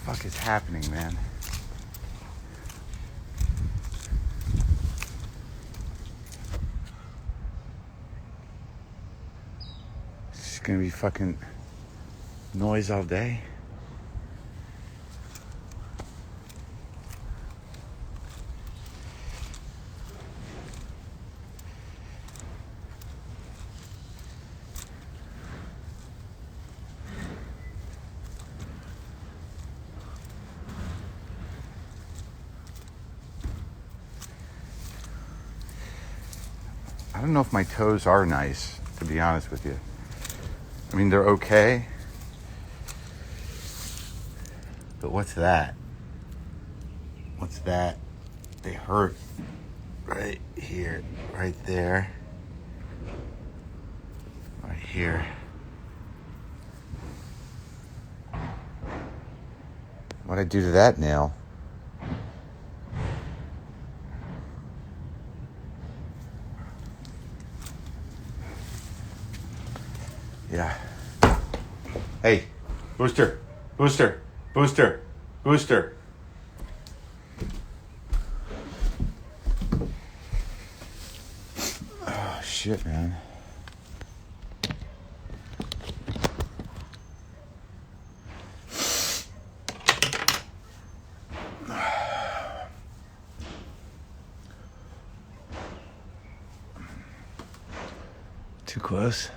fuck is happening, man? It's just gonna be fucking noise all day. I don't know if my toes are nice, to be honest with you. I mean, they're okay. But what's that? What's that? They hurt right here, right there, right here. What'd I do to that nail? Yeah. Hey, Booster. Oh, shit, man. Too close.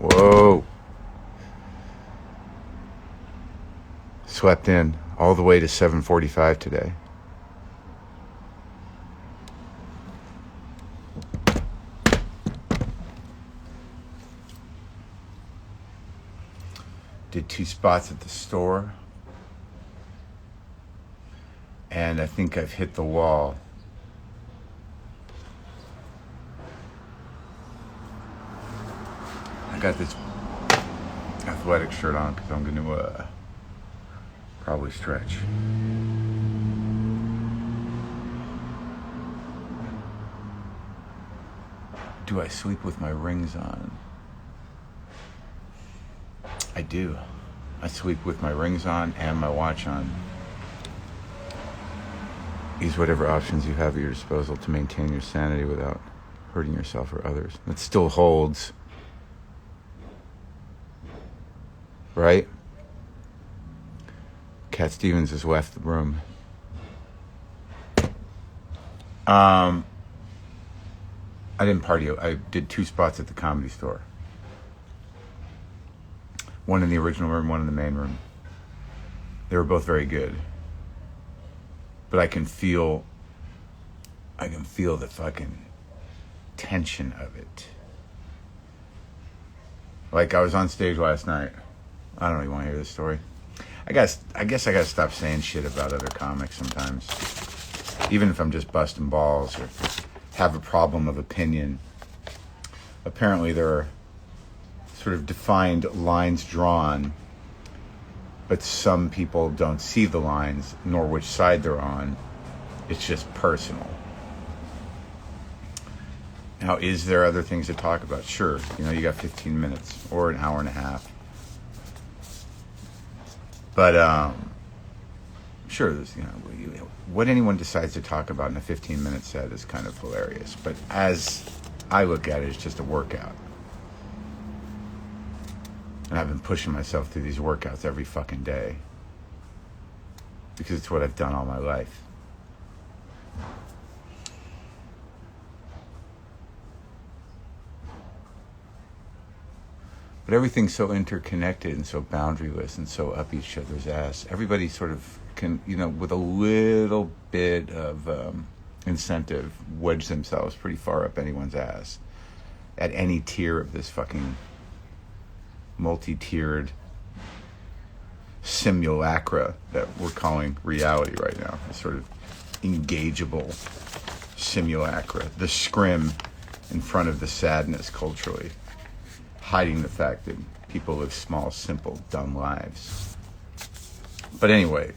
Whoa. Swept in all the way to 7:45 today. Did 2 spots at the store. And I think I've hit the wall. I got this athletic shirt on because I'm going to probably stretch. Do I sleep with my rings on? I do. I sleep with my rings on and my watch on. Use whatever options you have at your disposal to maintain your sanity without hurting yourself or others. That still holds. Right? Cat Stevens has left the room. I didn't party. I did 2 spots at the Comedy Store. One in the original room, one in the main room. They were both very good. But I can feel the fucking tension of it. Like I was on stage last night. I don't really want to hear this story. I guess I gotta stop saying shit about other comics sometimes. Even if I'm just busting balls or have a problem of opinion. Apparently there are sort of defined lines drawn, but some people don't see the lines nor which side they're on. It's just personal. Now, is there other things to talk about? Sure. You got 15 minutes or an hour and a half. But, sure, there's, what anyone decides to talk about in a 15-minute set is kind of hilarious. But as I look at it, it's just a workout. And I've been pushing myself through these workouts every fucking day. Because it's what I've done all my life. But everything's so interconnected and so boundaryless and so up each other's ass. Everybody sort of can, with a little bit of incentive, wedge themselves pretty far up anyone's ass at any tier of this fucking multi-tiered simulacra that we're calling reality right now. A sort of engageable simulacra. The scrim in front of the sadness culturally. Hiding the fact that people live small, simple, dumb lives. But anyway,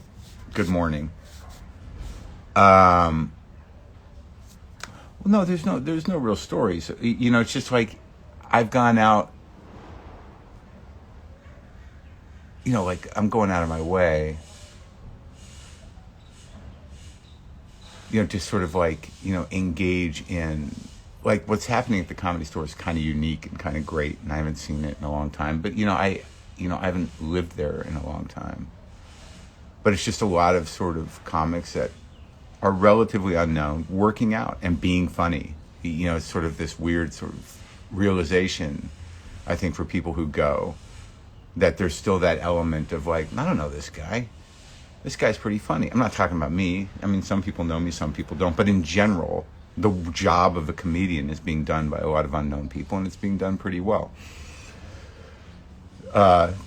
good morning. Well, no, there's no real stories. It's just like I've gone out like I'm going out of my way, to sort of like, engage in, like, what's happening at the Comedy Store is kind of unique and kind of great, and I haven't seen it in a long time. But I haven't lived there in a long time. But it's just a lot of sort of comics that are relatively unknown, working out and being funny. It's sort of this weird sort of realization, I think, for people who go, that there's still that element of like, I don't know this guy. This guy's pretty funny. I'm not talking about me. I mean, some people know me, some people don't. But in general, the job of a comedian is being done by a lot of unknown people, and it's being done pretty well.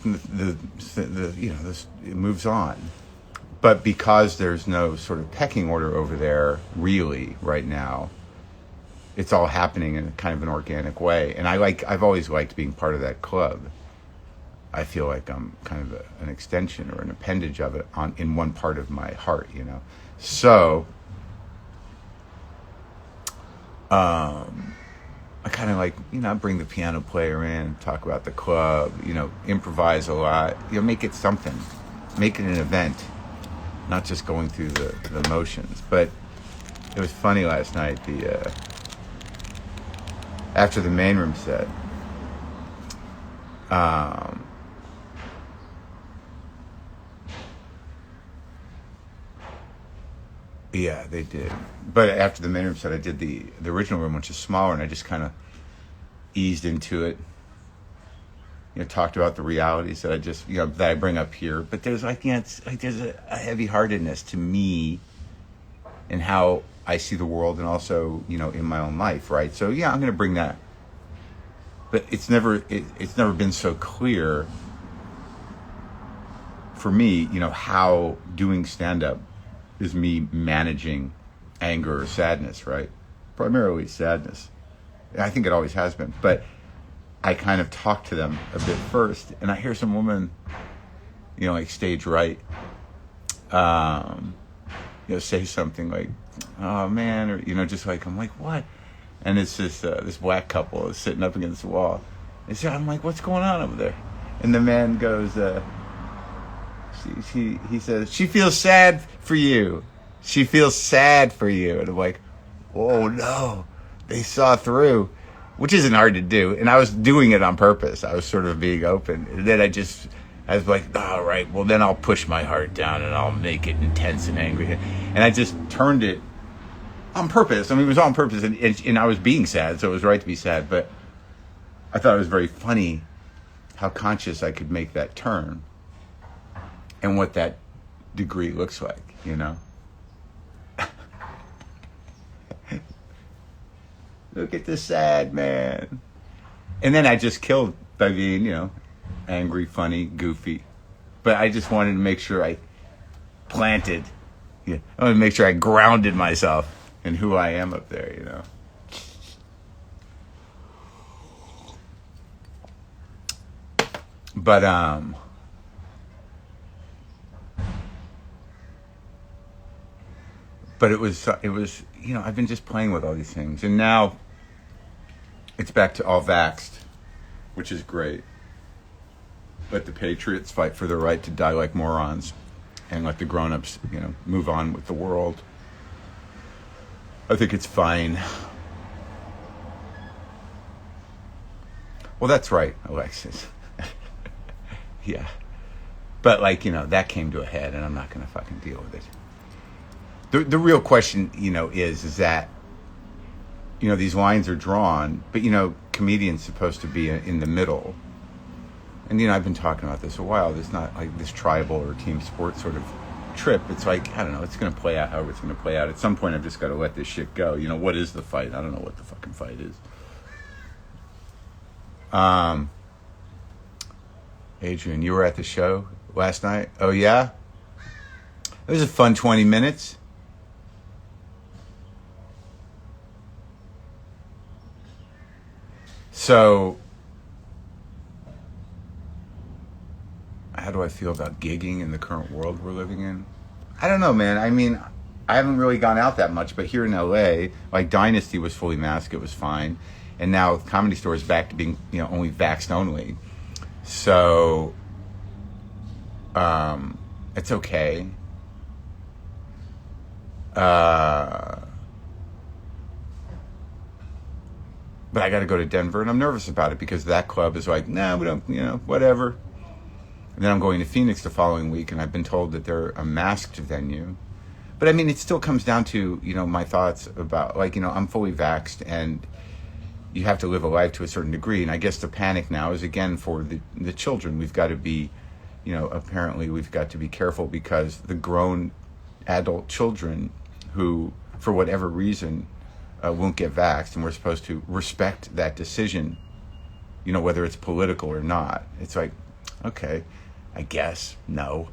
This, it moves on. But because there's no sort of pecking order over there, really, right now, it's all happening in kind of an organic way. And I've always liked being part of that club. I feel like I'm kind of an extension or an appendage of it in one part of my heart, So, I kind of like, bring the piano player in, talk about the club, improvise a lot, make it something, make it an event, not just going through the motions. But it was funny last night, after the main room set, yeah, they did. But after the main room set, I did the original room, which is smaller, and I just kind of eased into it. Talked about the realities that I just, that I bring up here. But there's it's like there's a heavy-heartedness to me in how I see the world, and also, in my own life, right? So yeah, I'm going to bring that. But it's never been so clear for me, how doing stand-up is me managing anger or sadness, right? Primarily sadness. I think it always has been. But I kind of talk to them a bit first, and I hear some woman, like stage right, say something like, "Oh man," or just like, I'm like, "What?" And it's this black couple is sitting up against the wall. And so I'm like, "What's going on over there?" And the man goes, he says, "She feels sad for you. She feels sad for you." And I'm like, "Oh no, they saw through," which isn't hard to do. And I was doing it on purpose. I was sort of being open. And then I was like, "All right, well then I'll push my heart down and I'll make it intense and angry." And I just turned it on purpose. I mean, it was on purpose, and I was being sad, so it was right to be sad. But I thought it was very funny how conscious I could make that turn, and what that degree looks like, Look at the sad man. And then I just killed by being, angry, funny, goofy. But I just wanted to make sure I planted. I wanted to make sure I grounded myself in who I am up there, But, But it was, I've been just playing with all these things. And now it's back to all vaxxed, which is great. Let the patriots fight for their right to die like morons, and let the grown-ups, move on with the world. I think it's fine. Well, that's right, Alexis. Yeah. But, that came to a head, and I'm not going to fucking deal with it. The real question, is that, these lines are drawn, but, comedian's supposed to be in the middle. And, I've been talking about this a while. There's not like this tribal or team sport sort of trip. It's like, I don't know, it's going to play out however it's going to play out. At some point, I've just got to let this shit go. What is the fight? I don't know what the fucking fight is. Adrian, you were at the show last night? Oh, yeah? It was a fun 20 minutes. So, how do I feel about gigging in the current world we're living in? I don't know, man. I mean, I haven't really gone out that much, but here in LA, like Dynasty was fully masked, it was fine. And now the Comedy Store is back to being, only vaxxed only. So, It's okay. But I got to go to Denver, and I'm nervous about it because that club is like, nah, we don't, whatever. And then I'm going to Phoenix the following week, and I've been told that they're a masked venue. But I mean, it still comes down to, my thoughts about, I'm fully vaxxed, and you have to live a life to a certain degree. And I guess the panic now is, again, for the children. We've got to be, apparently we've got to be careful because the grown adult children who, for whatever reason, won't get vaxxed, and we're supposed to respect that decision, whether it's political or not. It's like, okay, I guess, no.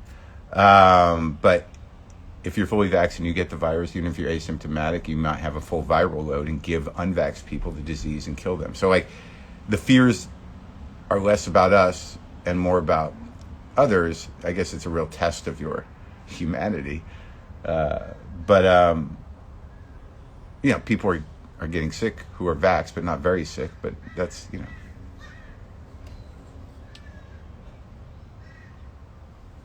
But if you're fully vaxxed and you get the virus, even if you're asymptomatic, you might have a full viral load and give unvaxxed people the disease and kill them. So, the fears are less about us and more about others. I guess it's a real test of your humanity. People are getting sick who are vaxxed, but not very sick. But that's,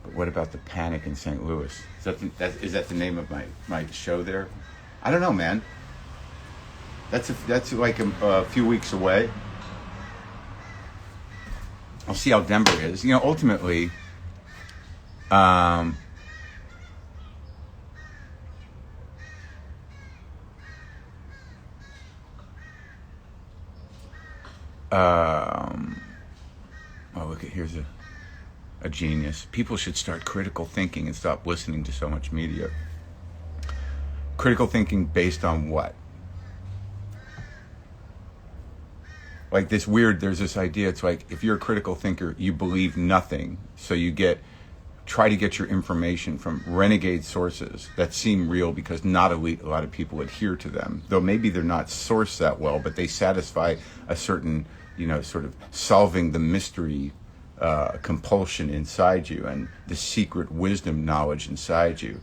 But what about the panic in St. Louis? Is that the name of my show there? I don't know, man. That's like a few weeks away. I'll see how Denver is. Ultimately, look, here's a genius. People should start critical thinking and stop listening to so much media. Critical thinking based on what? There's this idea, it's like, if you're a critical thinker, you believe nothing. So you try to get your information from renegade sources that seem real because not a lot of people adhere to them. Though maybe they're not sourced that well, but they satisfy a certain, sort of solving the mystery compulsion inside you and the secret wisdom knowledge inside you.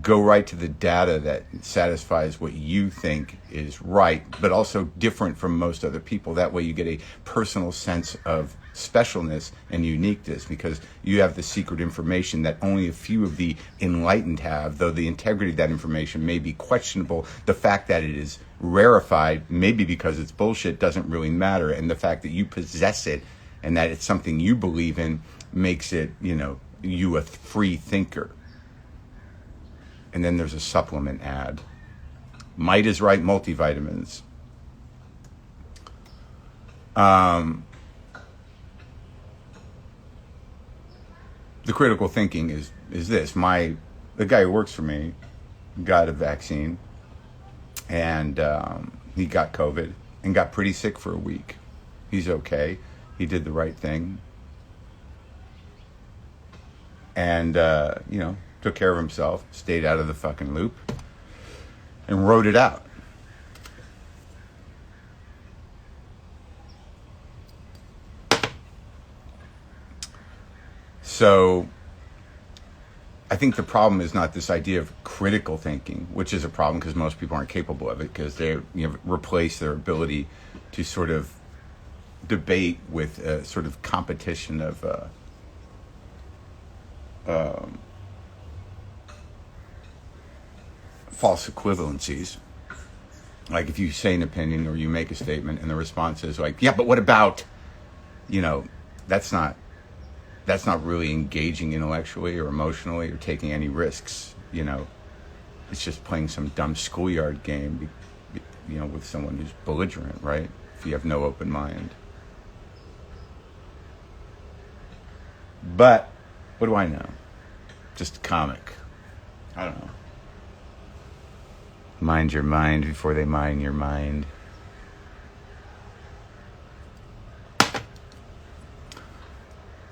Go right to the data that satisfies what you think is right, but also different from most other people. That way you get a personal sense of specialness and uniqueness because you have the secret information that only a few of the enlightened have, though the integrity of that information may be questionable. The fact that it is rarefied, maybe because it's bullshit, doesn't really matter. And the fact that you possess it and that it's something you believe in makes it, you a free thinker. And then there's a supplement ad. Might is Right multivitamins. The critical thinking is this. The guy who works for me got a vaccine, and he got COVID and got pretty sick for a week. He's okay. He did the right thing. And, took care of himself, stayed out of the fucking loop, and wrote it out. So I think the problem is not this idea of critical thinking, which is a problem because most people aren't capable of it because they replace their ability to sort of debate with a sort of competition of false equivalencies. Like if you say an opinion or you make a statement and the response is like, yeah, but what about, that's not really engaging intellectually or emotionally or taking any risks. It's just playing some dumb schoolyard game, with someone who's belligerent, right? If you have no open mind. But what do I know? Just a comic. I don't know. Mind your mind before they mine your mind.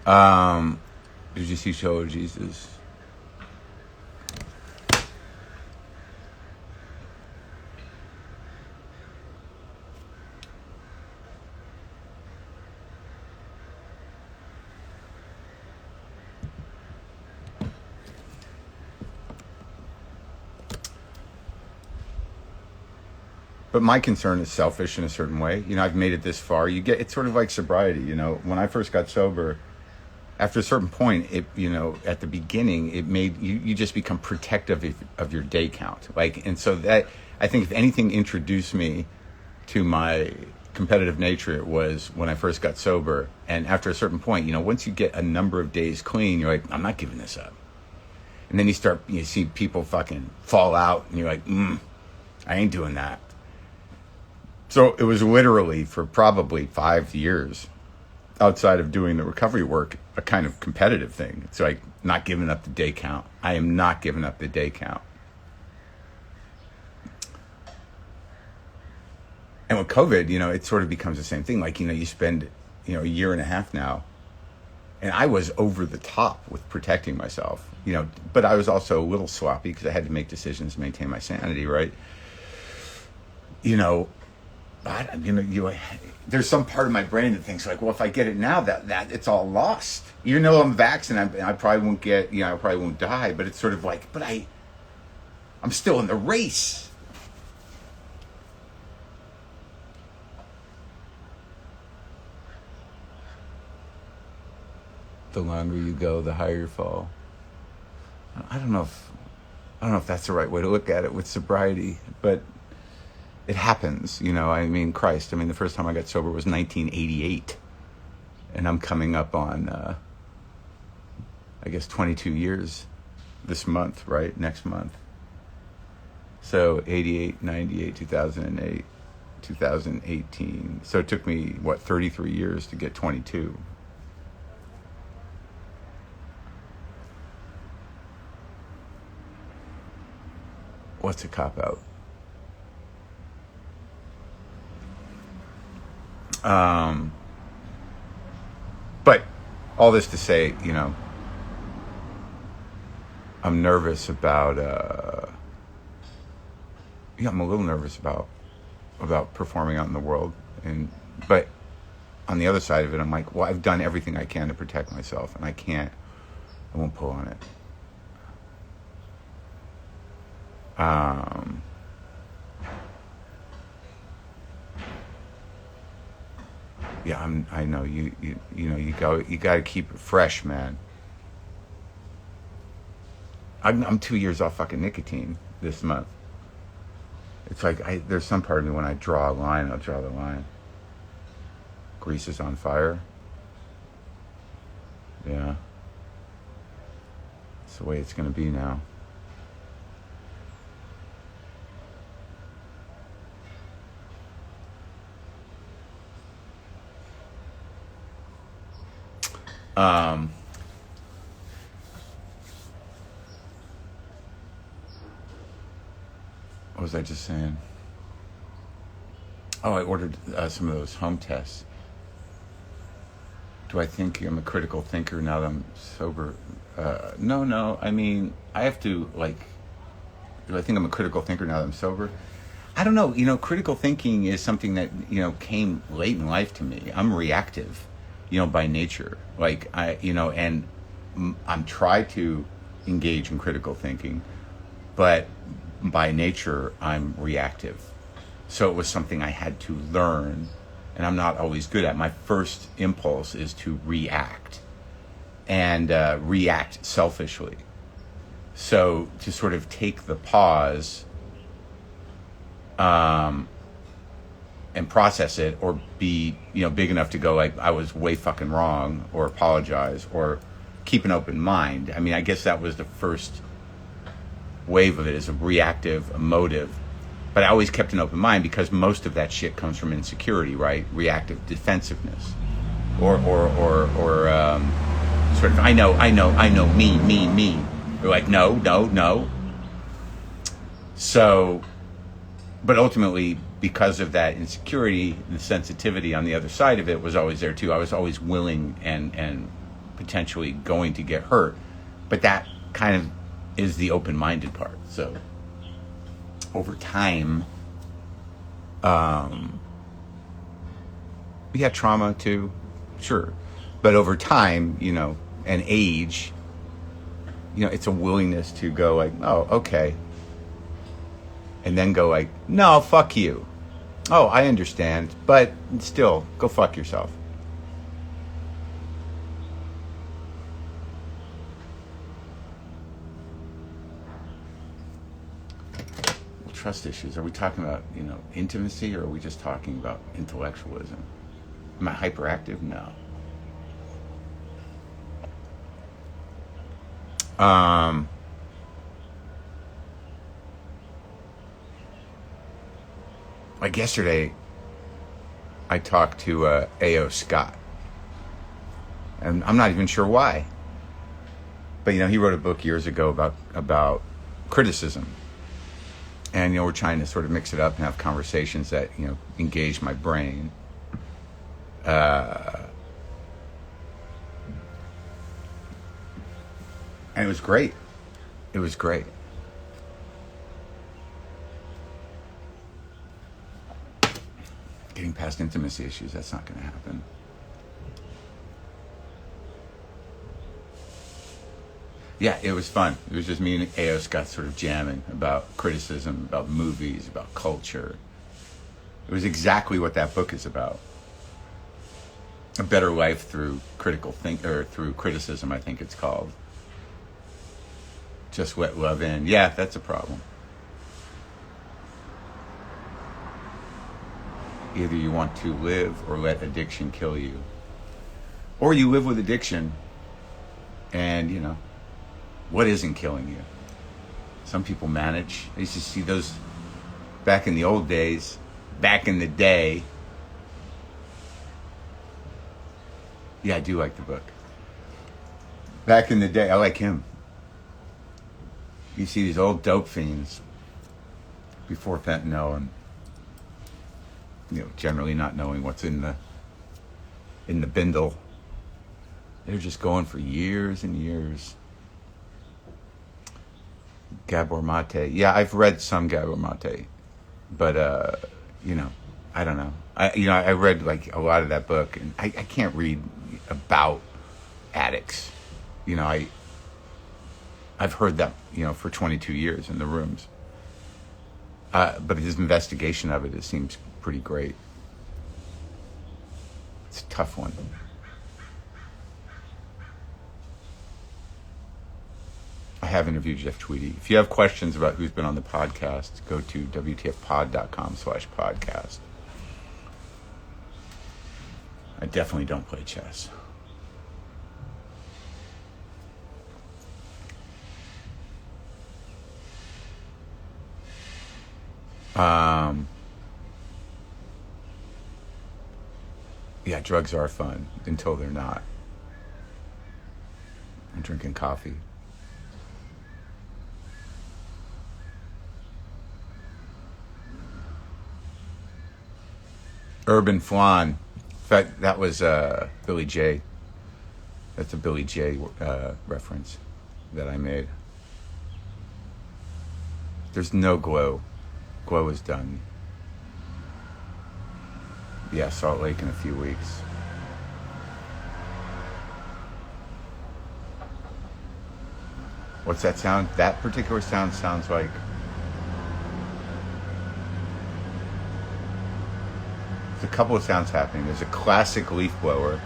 Did you see Show of Jesus? But my concern is selfish in a certain way. I've made it this far. It's sort of like sobriety. When I first got sober, after a certain point, it, at the beginning, it made you just become protective of your day count. Like, and so that, I think if anything introduced me to my competitive nature, it was when I first got sober. And after a certain point, once you get a number of days clean, you're like, I'm not giving this up. And then you see people fucking fall out and you're like, I ain't doing that. So it was literally for probably 5 years, outside of doing the recovery work, a kind of competitive thing. It's like not giving up the day count. I am not giving up the day count. And with COVID, it sort of becomes the same thing. Like, you spend, a year and a half now, and I was over the top with protecting myself, but I was also a little sloppy because I had to make decisions to maintain my sanity, right? There's some part of my brain that thinks like, well, if I get it now, that it's all lost. Even though I'm vaccinated, I probably won't get, I probably won't die. But it's sort of like, but I'm still in the race. The longer you go, the higher you fall. I don't know if that's the right way to look at it with sobriety, but it happens, Christ. The first time I got sober was 1988. And I'm coming up on, 22 years this month, right? Next month. So 88, 98, 2008, 2018. So it took me, 33 years to get 22. What's a cop-out? But all this to say, I'm nervous about, I'm a little nervous about performing out in the world. But on the other side of it, I'm like, well, I've done everything I can to protect myself, and I won't pull on it. I know you got to keep it fresh, man. I'm 2 years off fucking nicotine this month. It's like there's some part of me when I draw a line, I'll draw the line. Grease is on fire. Yeah. It's the way it's gonna be now. What was I just saying? Oh, I ordered some of those home tests. Do I think I'm a critical thinker now that I'm sober? No. I have to, do I think I'm a critical thinker now that I'm sober? I don't know. Critical thinking is something that, came late in life to me. I'm reactive, by nature. And I'm trying to engage in critical thinking, but by nature, I'm reactive. So it was something I had to learn, and I'm not always good at. My first impulse is to react, and react selfishly. So to sort of take the pause and process it, or be, big enough to go like, I was way fucking wrong, or apologize, or keep an open mind. I guess that was the first wave of it, is a reactive, emotive. But I always kept an open mind because most of that shit comes from insecurity, right? Reactive defensiveness, or sort of I know, me. You're like, no. So, but ultimately, because of that insecurity, the sensitivity on the other side of it was always there too. I was always willing and potentially going to get hurt, but that kind of is the open-minded part. So over time, we had trauma too, sure, but over time, and age, it's a willingness to go like, oh, okay, and then go like, no, fuck you. Oh, I understand, but still, go fuck yourself. trust issues? Are we talking about, intimacy, or are we just talking about intellectualism? Am I hyperactive? No. Like yesterday, I talked to A.O. Scott, and I'm not even sure why. But he wrote a book years ago about criticism, and we're trying to sort of mix it up and have conversations that engage my brain. And it was great. It was great. Getting past intimacy issues, that's not going to happen. Yeah, it was fun. It was just me and A.O. Scott sort of jamming about criticism, about movies, about culture. It was exactly what that book is about. A Better Life Through through Criticism, I think it's called. Just let love in. Yeah, that's a problem. Either you want to live or let addiction kill you. Or you live with addiction and, what isn't killing you? Some people manage. I used to see those back in the old days, back in the day. Yeah, I do like the book. Back in the day, I like him. You see these old dope fiends before fentanyl and generally not knowing what's in the bindle. They're just going for years and years. Gabor Mate. Yeah, I've read some Gabor Mate, but I don't know. I read like a lot of that book, and I can't read about addicts. I've heard that for 22 years in the rooms. But his investigation of it seems pretty great. It's a tough one. I have interviewed Jeff Tweedy. If you have questions about who's been on the podcast, go to wtfpod.com/podcast. I definitely don't play chess. Yeah, drugs are fun until they're not. I'm drinking coffee. Urban Flan. In fact, that was Billy J. That's a Billy J reference that I made. There's no glow. Glow is done. Yeah, Salt Lake in a few weeks. What's that sound? That particular sound sounds like... There's a couple of sounds happening. There's a classic leaf blower.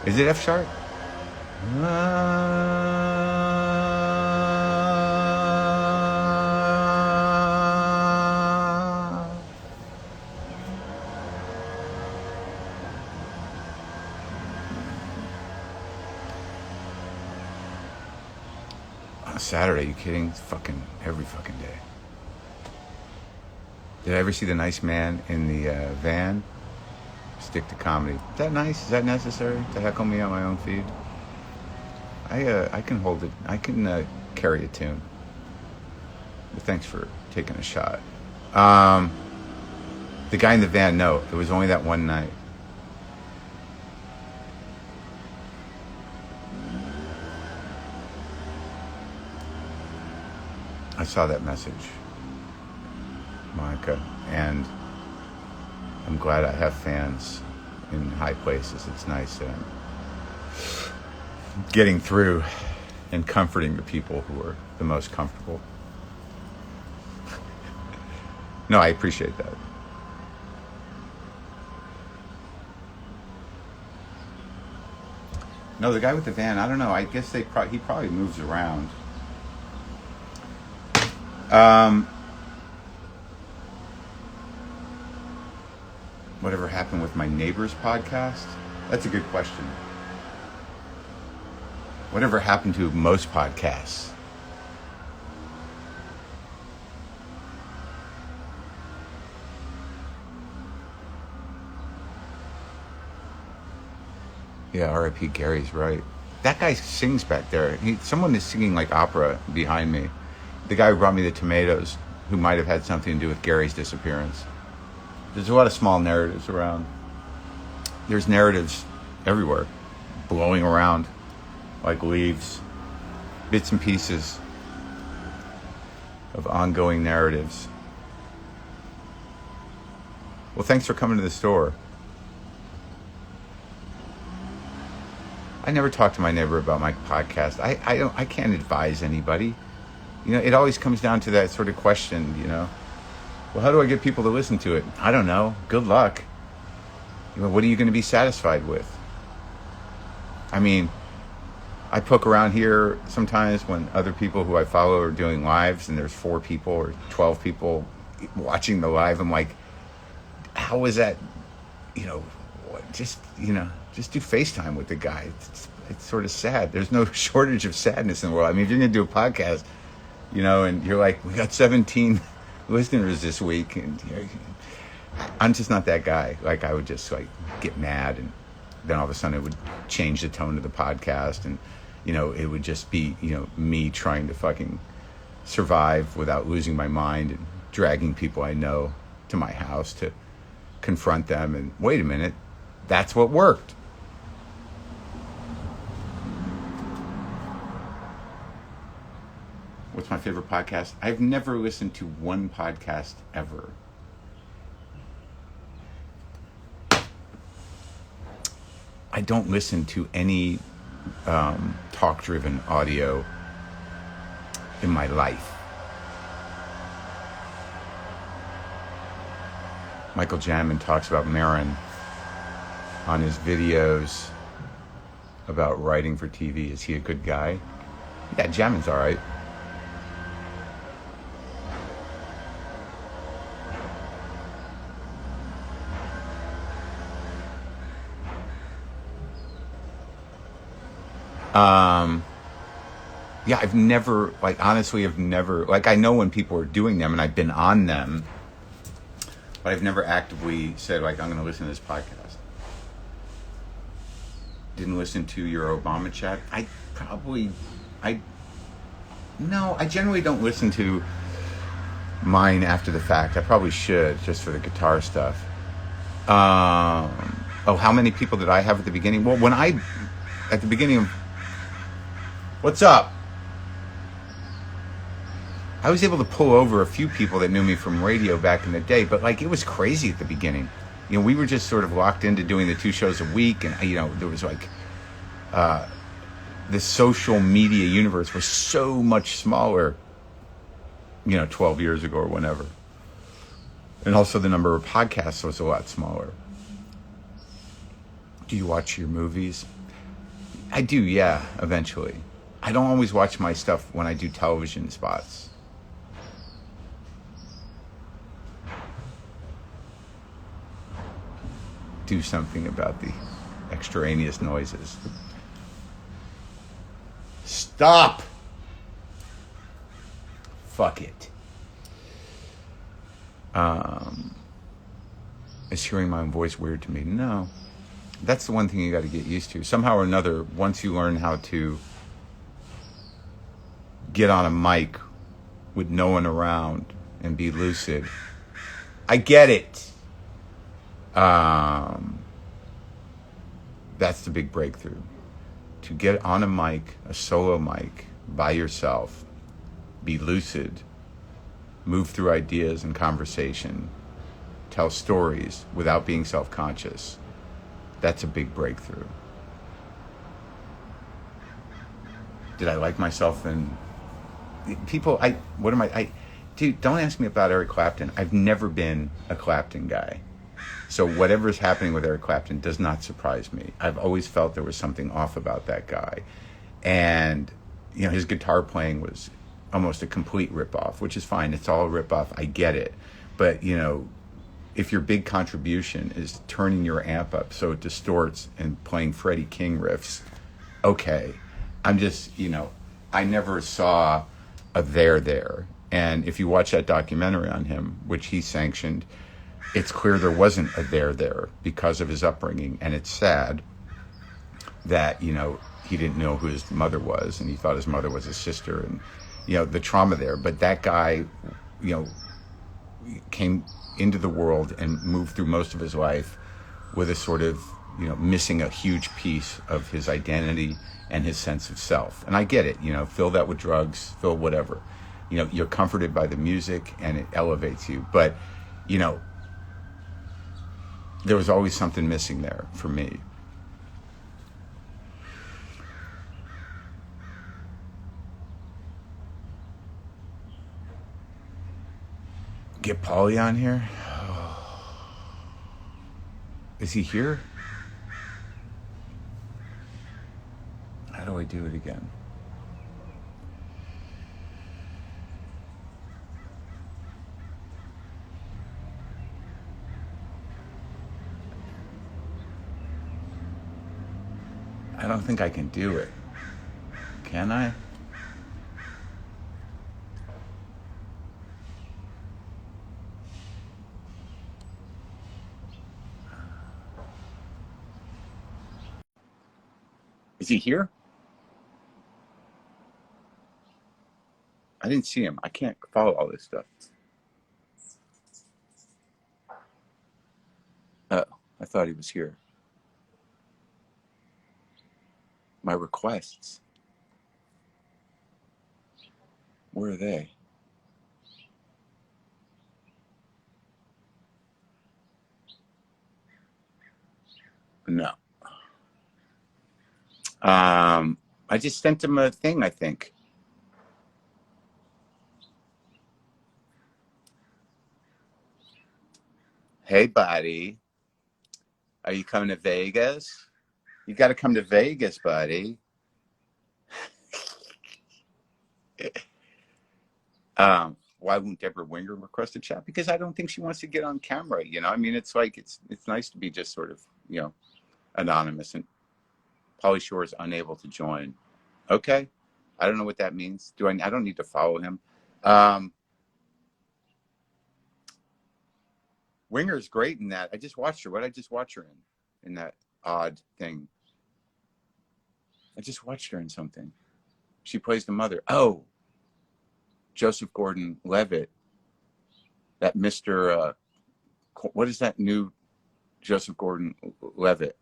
Is it F sharp? On a Saturday, you kidding? It's fucking every fucking day. Did I ever see The Nice Man in the van? Stick to comedy. Is that nice? Is that necessary to heckle me on my own feed? I can hold it. I can carry a tune. But thanks for taking a shot. The guy in the van, no. It was only that one night. I saw that message, Monica, and I'm glad I have fans in high places. It's nice that I'm getting through and comforting the people who are the most comfortable. No, I appreciate that. No, the guy with the van, I don't know. I guess he probably moves around. Whatever happened with my neighbor's podcast? That's a good question. Whatever happened to most podcasts? Yeah, R.I.P. Gary's right. That guy sings back there. Someone is singing like opera behind me. The guy who brought me the tomatoes, who might have had something to do with Gary's disappearance. There's a lot of small narratives around. There's narratives everywhere, blowing around like leaves, bits and pieces of ongoing narratives. Well, thanks for coming to the store. I never talk to my neighbor about my podcast. I can't advise anybody. You know, it always comes down to that sort of question, you know. Well, how do I get people to listen to it? I don't know. Good luck. You know, what are you going to be satisfied with? I mean, I poke around here sometimes when other people who I follow are doing lives and there's 4 people or 12 people watching the live. I'm like, how is that, you know, just do FaceTime with the guy. It's sort of sad. There's no shortage of sadness in the world. I mean, if you're going to do a podcast, you know, and you're like, we got 17 listeners this week, and you know, I'm just not that guy. Like, I would just like get mad, and then all of a sudden it would change the tone of the podcast, and you know, it would just be, you know, me trying to fucking survive without losing my mind and dragging people I know to my house to confront them. And wait a minute, that's what worked. What's my favorite podcast? I've never listened to one podcast ever. I don't listen to any talk-driven audio in my life. Michael Jamin talks about Maron on his videos about writing for TV. Is he a good guy? Yeah, Jamin's all right. Yeah, I've never, like, honestly, I've never, like, I know when people are doing them and I've been on them, but I've never actively said, like, I'm going to listen to this podcast. Didn't listen to your Obama chat. I generally don't listen to mine after the fact. I probably should, just for the guitar stuff. How many people did I have at the beginning? Well, at the beginning of, what's up? I was able to pull over a few people that knew me from radio back in the day, but like, it was crazy at the beginning. You know, we were just sort of locked into doing the 2 shows a week, and you know, there was like the social media universe was so much smaller, you know, 12 years ago or whenever. And also the number of podcasts was a lot smaller. Do you watch your movies? I do, yeah, eventually. I don't always watch my stuff when I do television spots. Do something about the extraneous noises. Stop! Fuck it. Is hearing my own voice weird to me? No. That's the one thing you got to get used to. Somehow or another, once you learn how to get on a mic with no one around and be lucid, I get it. That's the big breakthrough. To get on a mic, a solo mic, by yourself, be lucid, move through ideas and conversation, tell stories without being self-conscious, that's a big breakthrough. Did I like myself? And people, dude, don't ask me about Eric Clapton. I've never been a Clapton guy. So whatever's happening with Eric Clapton does not surprise me. I've always felt there was something off about that guy. And, his guitar playing was almost a complete ripoff, which is fine. It's all a ripoff. I get it. But, if your big contribution is turning your amp up so it distorts and playing Freddie King riffs, okay. I'm just, I never saw a there. And if you watch that documentary on him, which he sanctioned, it's clear there wasn't a there because of his upbringing. And it's sad that, he didn't know who his mother was, and he thought his mother was his sister, and, the trauma there. But that guy, came into the world and moved through most of his life with a sort of, missing a huge piece of his identity and his sense of self. And I get it, fill that with drugs, fill whatever. You're comforted by the music and it elevates you. But, there was always something missing there for me. Get Paulie on here? Is he here? How do I do it again? I don't think I can do it. Can I? Is he here? I didn't see him. I can't follow all this stuff. Oh, I thought he was here. My requests. Where are they? No. I just sent him a thing, I think. Hey, buddy. Are you coming to Vegas? You got to come to Vegas, buddy. Why won't Deborah Winger request a chat? Because I don't think she wants to get on camera. I mean, it's like it's nice to be just sort of anonymous. And Pauly Shore is unable to join. Okay, I don't know what that means. I don't need to follow him. Winger's great in that. I just watched her. What did I just watch her in that odd thing? I just watched her in something. She plays the mother. Oh, Joseph Gordon-Levitt. That Mr. What is that new Joseph Gordon-Levitt?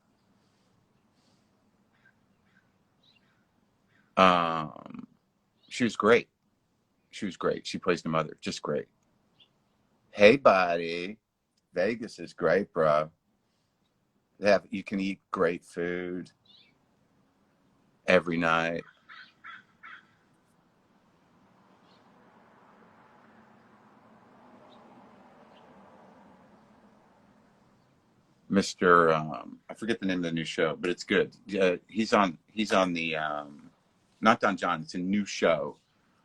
She was great. She plays the mother. Just great. Hey, buddy. Vegas is great, bro. You can eat great food every night. Mr. I forget the name of the new show, but it's good. He's on the not Don John. It's a new show,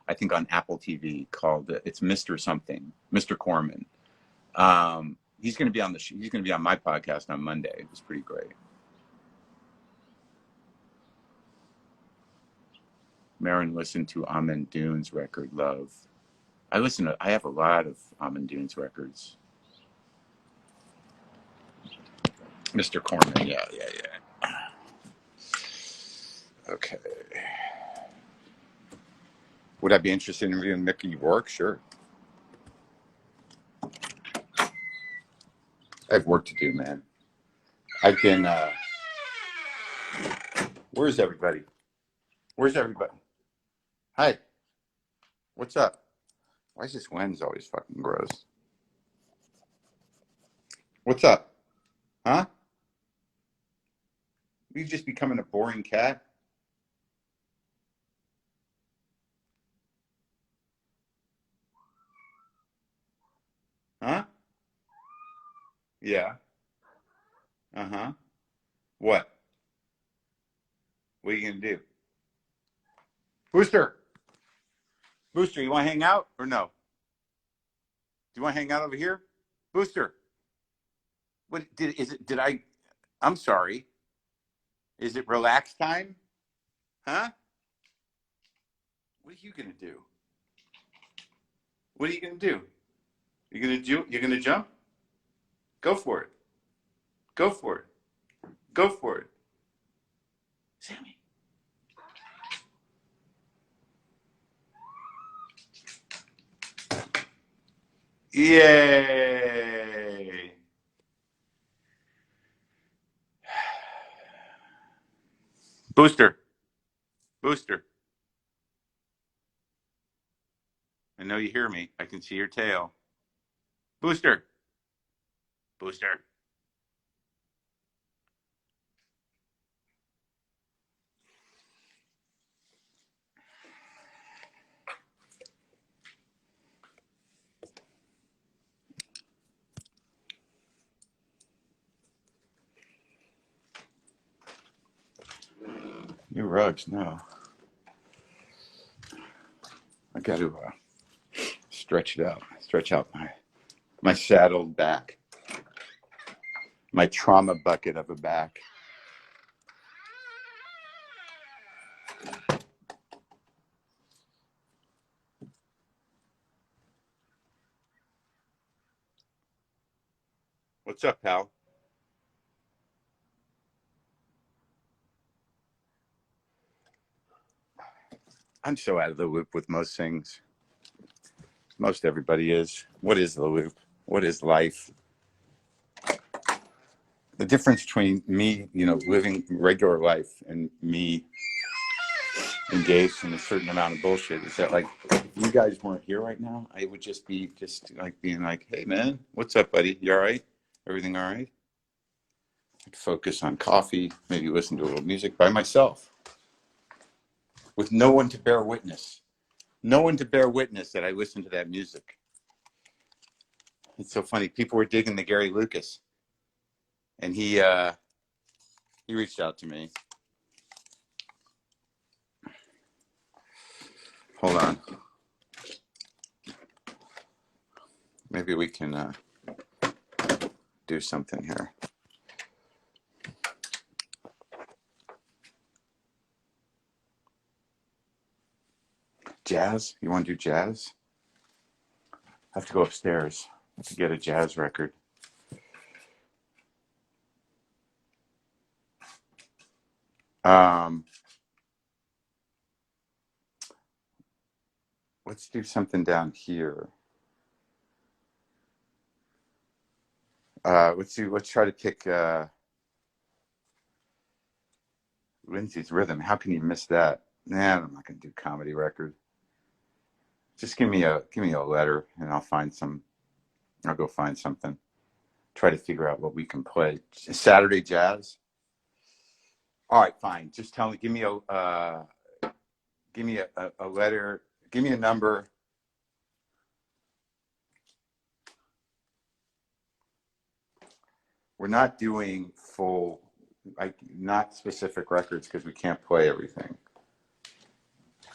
I think, on Apple TV called it's Mr. Something, Mr. Corman. He's going to be on he's going to be on my podcast on Monday. It was pretty great. Maron listened to Amen Dune's record, Love. I have a lot of Amen Dune's records. Mr. Corman, yeah. Okay. Would I be interested in interviewing Mickey Rourke? Sure. I have work to do, man. I've been, where's everybody? Hi. What's up? Why is this lens always fucking gross? What's up? Huh? You just becoming a boring cat? Huh? Yeah. Uh-huh. What? What are you gonna do? Booster! Booster, you wanna hang out or no? Do you wanna hang out over here? Booster, what did I I'm sorry. Is it relax time? Huh? What are you gonna do? What are you gonna do? You're gonna jump? Go for it. Go for it. Go for it. Sammy. Yay! Booster. Booster. I know you hear me. I can see your tail. Booster. Booster. New rugs, no. I got to stretch it out. Stretch out my saddled back. My trauma bucket of a back. What's up, pal? I'm so out of the loop with most things. Most everybody is. What is the loop? What is life? The difference between me, living regular life and me engaged in a certain amount of bullshit is that, like, if you guys weren't here right now, I would just be like being like, hey, man, what's up, buddy? You all right? Everything all right? I'd focus on coffee, maybe listen to a little music by myself with no one to bear witness. No one to bear witness that I listened to that music. It's so funny. People were digging the Gary Lucas, and he reached out to me. Hold on. Maybe we can do something here. Jazz? You want to do jazz? I have to go upstairs to get a jazz record. Let's do something down here. Let's try to pick Lindsay's Rhythm. How can you miss that? Nah, I'm not gonna do comedy record. Just give me a letter and I'll go find something. Try to figure out what we can play. Saturday jazz. All right, fine. Just tell me. Give me a letter. Give me a number. We're not doing full, like, not specific records because we can't play everything.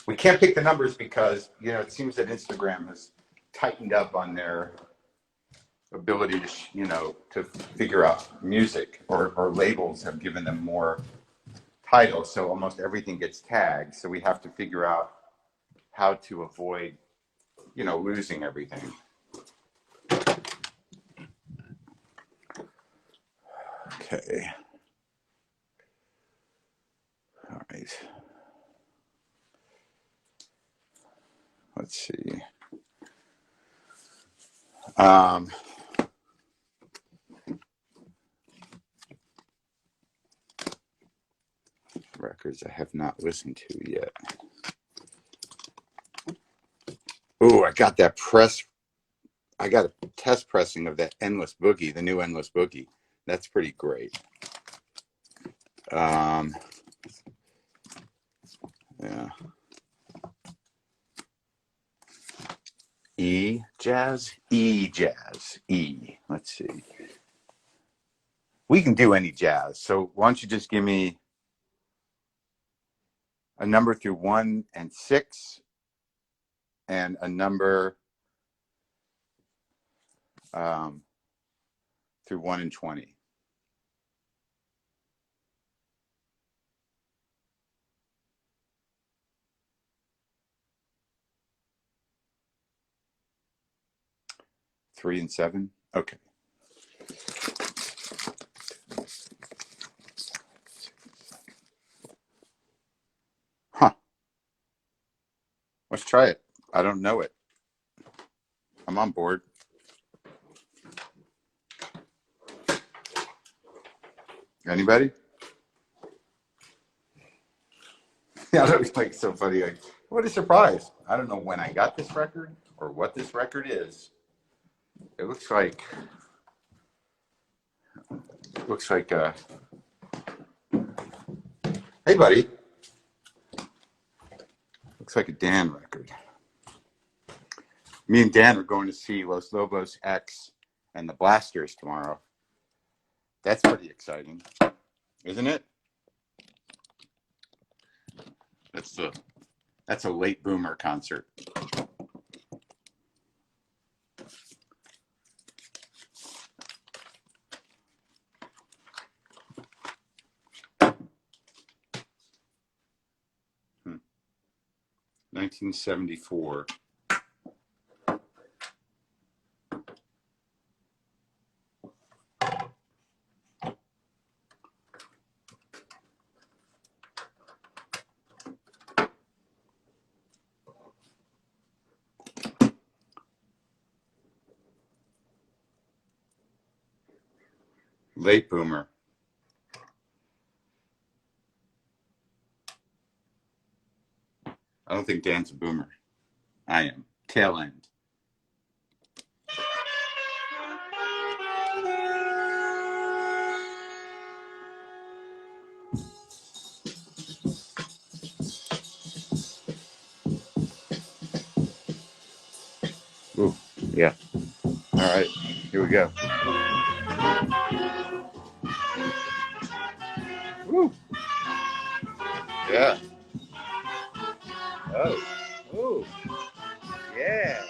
We can't pick the numbers because it seems that Instagram has tightened up on their ability to figure out music, or labels have given them more titles, so almost everything gets tagged. So we have to figure out how to avoid losing everything. Okay. All right. Let's see. Records I have not listened to yet. Oh, I got that press I got a test pressing of that Endless Boogie, the new Endless Boogie. That's pretty great. Yeah. E jazz, E jazz, E. Let's see. We can do any jazz. So why don't you just give me a number through 1 and 6, and a number through 1 and 20. Three and 7. Okay. Huh. Let's try it. I don't know it. I'm on board. Anybody? Yeah, that was like so funny. Like, what a surprise. I don't know when I got this record or what this record is. It looks like hey buddy. Looks like a Dan record. Me and Dan are going to see Los Lobos X and the Blasters tomorrow. That's pretty exciting, isn't it? That's a late boomer concert. Hmm. 1974. Late boomer. I don't think Dan's a boomer. I am. Tail end. Ooh, yeah. All right, here we go. Woo. Yeah. Oh. Ooh. Yeah.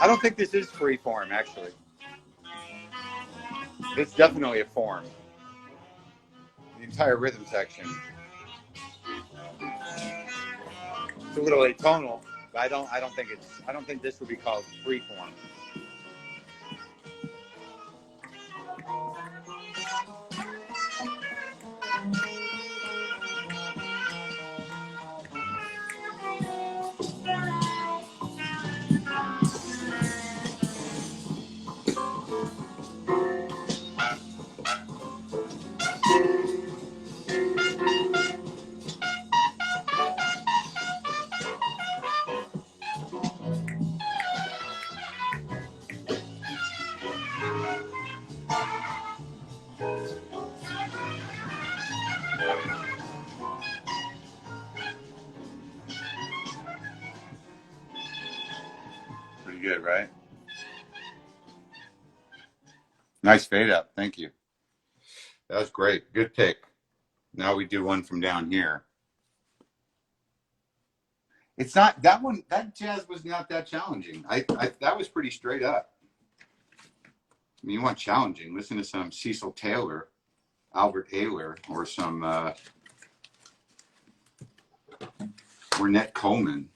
I don't think this is free form, actually. It's definitely a form. The entire rhythm section. It's a little atonal, but I don't think this would be called free form. Pretty good, right? Nice fade up. Thank you. That was great. Good pick. Now we do one from down here. It's not that one. That jazz was not that challenging. That was pretty straight up. I mean, you want challenging? Listen to some Cecil Taylor, Albert Ayler, or some Ornette Coleman.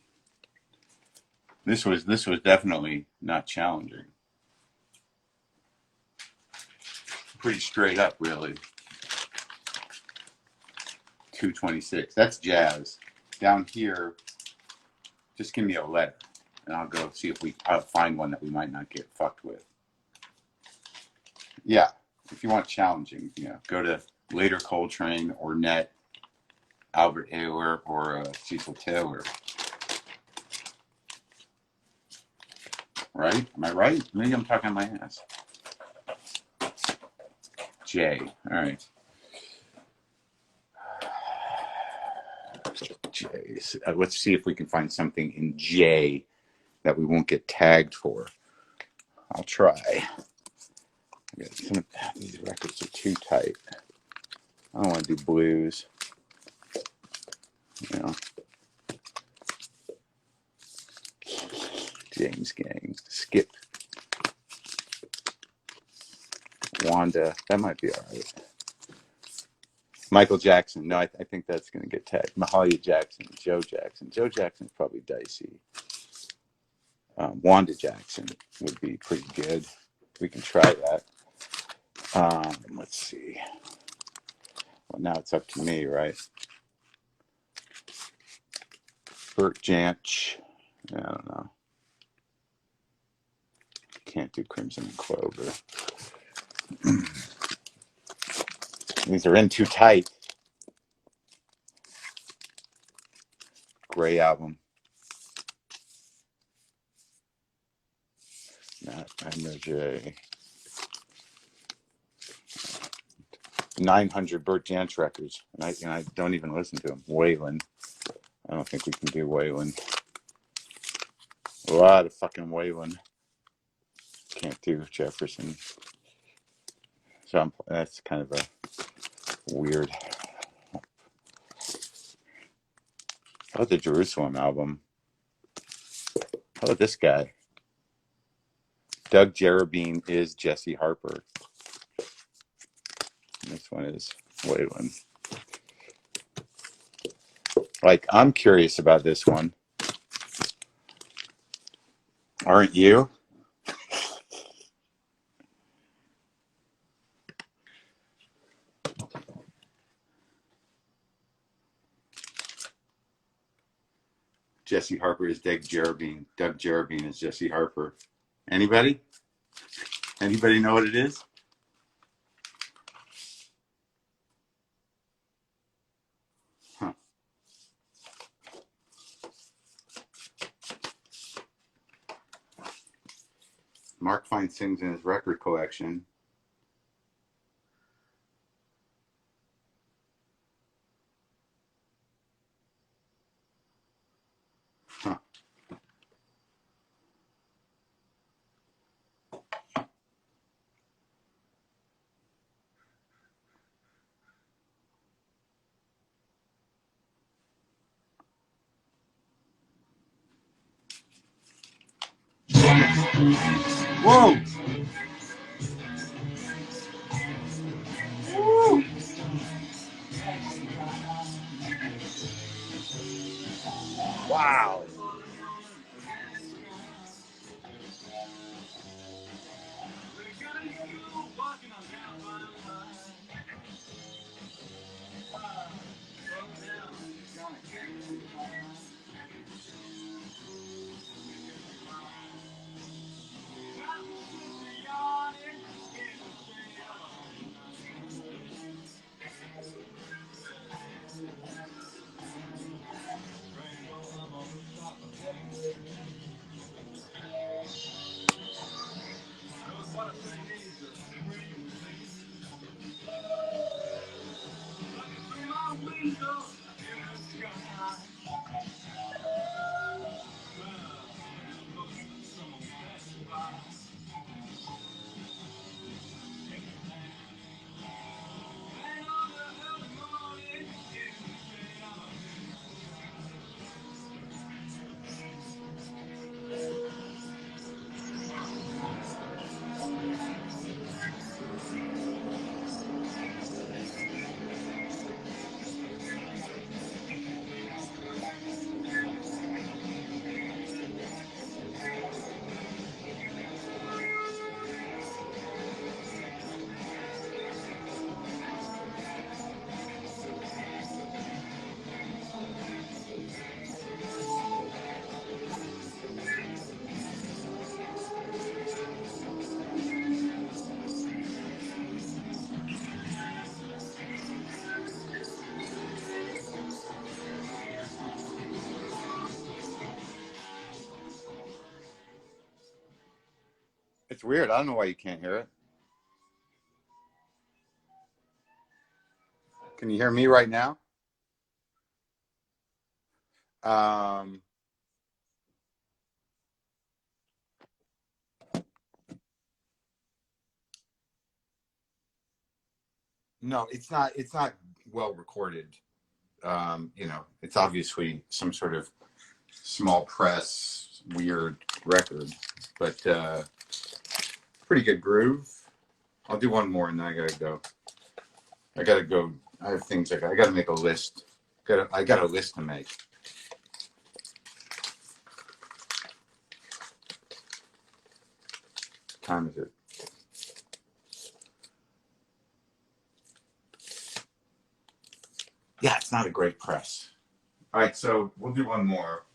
This was definitely not challenging. Pretty straight up, really. 226. That's jazz. Down here, just give me a letter, and I'll go see if I'll find one that we might not get fucked with. Yeah, if you want challenging, go to later Coltrane, Ornette, Albert Ayler, or Cecil Taylor. Right? Am I right? Maybe I'm talking my ass. J. All right. J. Let's see if we can find something in J that we won't get tagged for. I'll try. These records are too tight. I don't want to do blues. James Gang. Skip. Wanda. That might be all right. Michael Jackson. No, I think that's going to get tagged. Mahalia Jackson. Joe Jackson. Joe Jackson's probably dicey. Wanda Jackson would be pretty good. We can try that. Let's see. Well, now it's up to me, right? Burt Jansch. I don't know. Can't do Crimson and Clover. These are in too tight. Gray album. Not J. 900 Burt Jansch records, and I don't even listen to them. Waylon. I don't think we can do Waylon. A lot of fucking Waylon. Can't do Jefferson. So that's kind of a weird. How about the Jerusalem album? How about this guy? Doug Jerabine is Jesse Harper. This one is Waylon. Like, I'm curious about this one. Aren't you? Jesse Harper is Doug Jerabine. Doug Jerabine is Jesse Harper. Anybody? Anybody know what it is? Huh. Marc finds things in his record collection. Huh. Whoa! Woo! Wow! It's weird. I don't know why you can't hear it. Can you hear me right now? No, it's not. It's not well recorded. It's obviously some sort of small press weird record, but pretty good groove. I'll do one more and then I gotta go. I have things I gotta make a list. I got a list to make. What time is it? Yeah, it's not a great press. All right, so we'll do one more.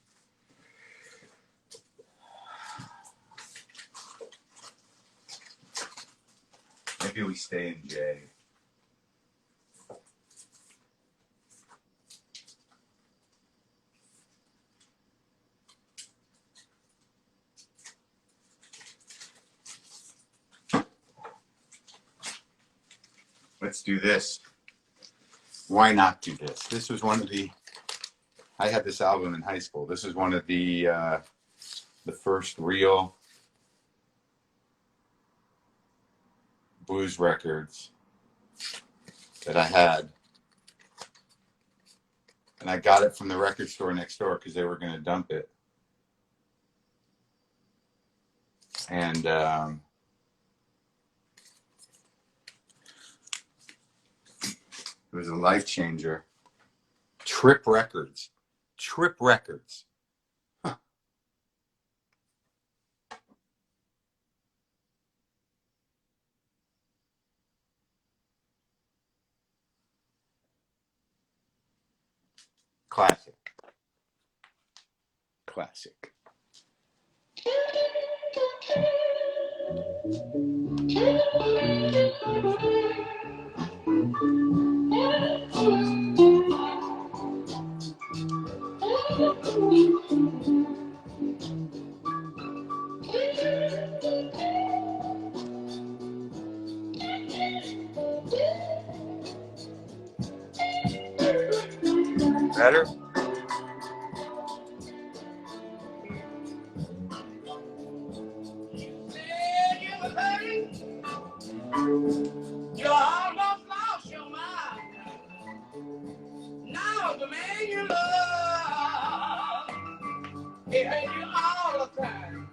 Maybe we stay in J. Let's do this. Why not do this? This was one of the. I had this album in high school. This is one of the first real blues records that I had, and I got it from the record store next door because they were going to dump it. And it was a life changer. Trip Records. Huh. Classic. Better? You almost lost your mind. Now the man you love, he hate you all the time.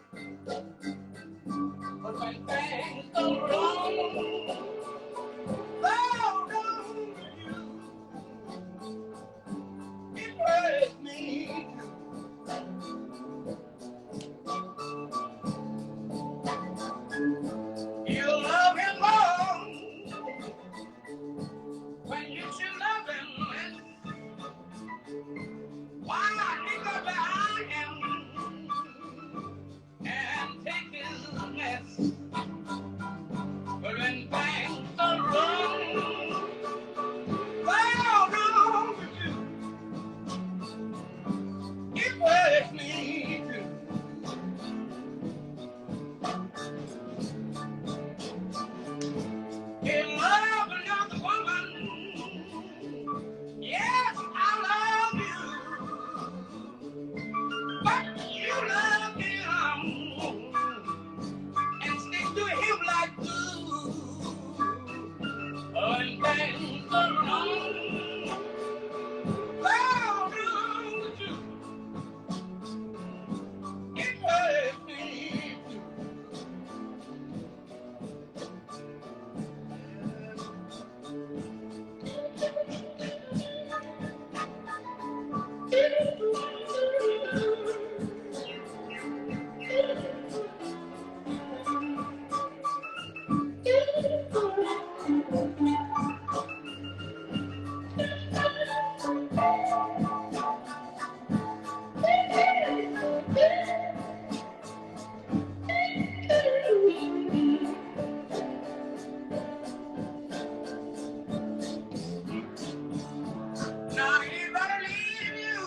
Now you better leave you.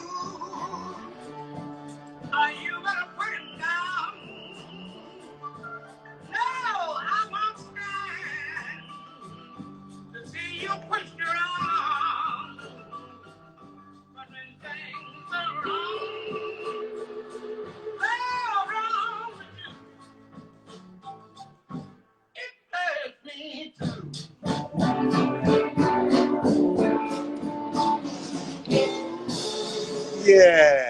Are you gonna put him down? No, I won't stand to see you pushed around. But when things are wrong, well, wrong with you, it hurts me too. Yeah.